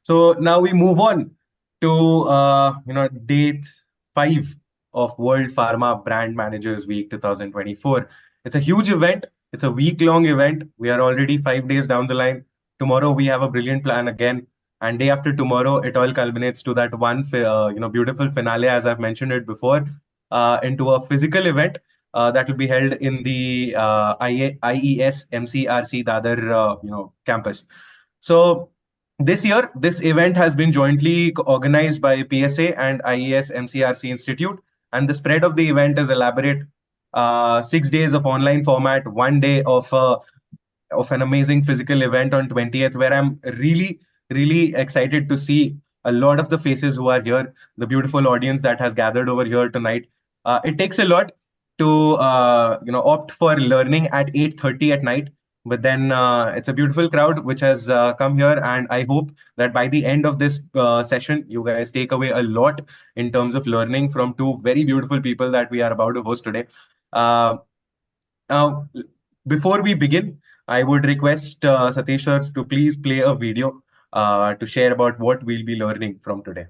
So now we move on to day 5 of World Pharma Brand Managers Week 2024. It's a huge event. It's a week-long event. We are already 5 days down the line. Tomorrow we have a brilliant plan again, and day after tomorrow it all culminates to that beautiful finale, as I've mentioned it before, into a physical event that will be held in the IES MCRC Dadar campus. So this year, this event has been jointly organized by PSA and IES MCRC Institute, and the spread of the event is elaborate. 6 days of online format, one day of an amazing physical event on 20th, where I'm really excited to see a lot of the faces who are here, the beautiful audience that has gathered over here tonight. It takes a lot to opt for learning at 8:30 at night, but then it's a beautiful crowd which has come here, and I hope that by the end of this session, you guys take away a lot in terms of learning from two very beautiful people that we are about to host today. Uh, now, before we begin, I would request Satish sir to please play a video to share about what we'll be learning from today.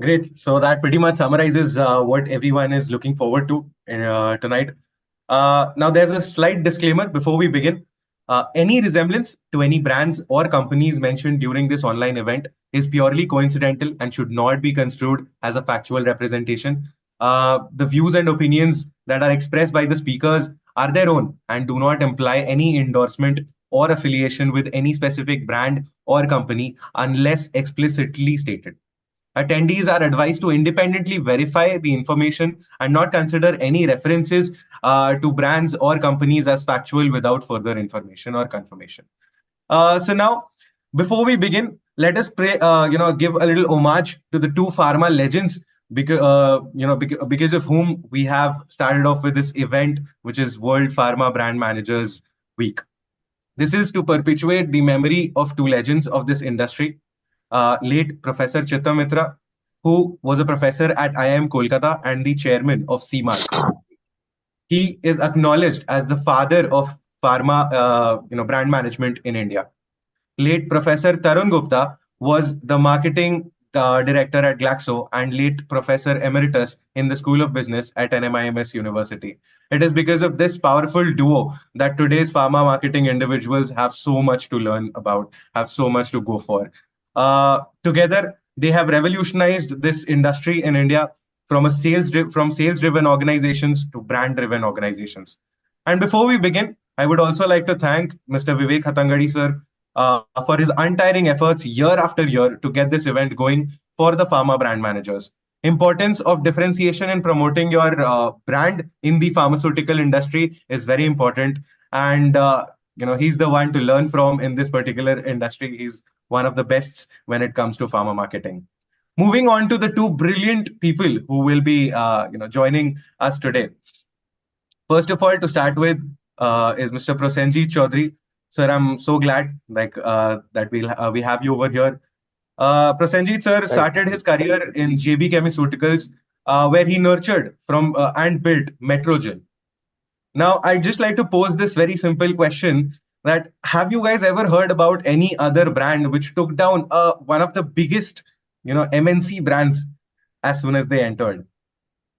Great. So that pretty much summarizes what everyone is looking forward to tonight. Now, there's a slight disclaimer before we begin. Any resemblance to any brands or companies mentioned during this online event is purely coincidental and should not be construed as a factual representation. The views and opinions that are expressed by the speakers are their own and do not imply any endorsement or affiliation with any specific brand or company unless explicitly stated. Attendees are advised to independently verify the information and not consider any references to brands or companies as factual without further information or confirmation. So now, before we begin, let us give a little homage to the two pharma legends because of whom we have started off with this event, which is World Pharma Brand Managers Week. This is to perpetuate the memory of two legends of this industry, late Professor Chitta Mitra, who was a professor at IIM Kolkata and the chairman of CMARC. He is acknowledged as the father of pharma, brand management in India. Late Professor Tarun Gupta was the marketing director at Glaxo and late Professor Emeritus in the School of Business at NMIMS University. It is because of this powerful duo that today's pharma marketing individuals have so much to learn about, have so much to go for. Together, they have revolutionized this industry in India from sales-driven organizations to brand-driven organizations. And before we begin, I would also like to thank Mr. Vivek Hatangadi sir for his untiring efforts year after year to get this event going for the pharma brand managers. Importance of differentiation in promoting your brand in the pharmaceutical industry is very important, and he's the one to learn from in this particular industry. He's one of the bests when it comes to pharma marketing. Moving on to the two brilliant people who will be joining us today. First of all, to start with, is Mr. Prosenjit Chaudhary. Sir, I'm so glad that we have you over here. Prosenjit sir Thank started you. his career in JB Chemiceuticals, where he nurtured from and built Metrogyl. Now, I'd just like to pose this very simple question: that have you guys ever heard about any other brand which took down one of the biggest, MNC brands as soon as they entered?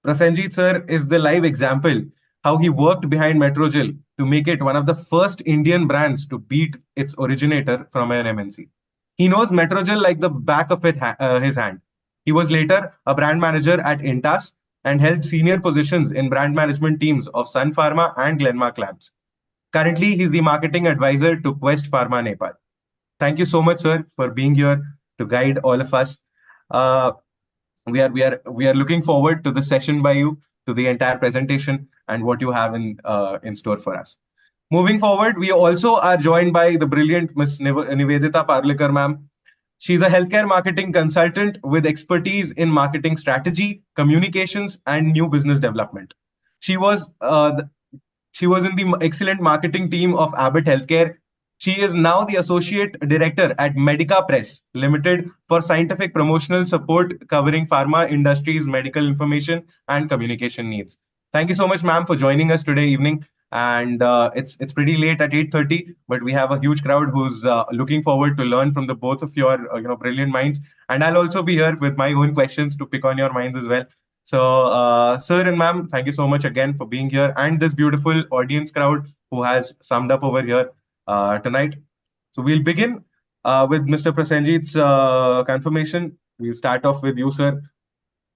Prasenjit sir is the live example how he worked behind Metrogyl to make it one of the first Indian brands to beat its originator from an MNC. He knows Metrogyl like the back of his hand. He was later a brand manager at Intas and held senior positions in brand management teams of Sun Pharma and Glenmark Labs. Currently, he's the marketing advisor to Quest Pharma Nepal. Thank you so much, sir, for being here to guide all of us. Uh, we are looking forward to the session by you, to the entire presentation, and what you have in store for us. Moving forward, we also are joined by the brilliant Miss Nivedita Parlikar, ma'am. She's a healthcare marketing consultant with expertise in marketing strategy, communications, and new business development. She was she was in the excellent marketing team of Abbott Healthcare. She is now the associate director at Medica Press Limited for scientific promotional support covering pharma industry's medical information and communication needs. Thank you so much, ma'am, for joining us today evening. And it's pretty late at 8:30, but we have a huge crowd who's looking forward to learn from the both of your brilliant minds. And I'll also be here with my own questions to pick on your minds as well. So, sir and ma'am, thank you so much again for being here and this beautiful audience crowd who has summed up over here tonight. So, we'll begin with Mr. Prasenjit's confirmation. We'll start off with you, sir.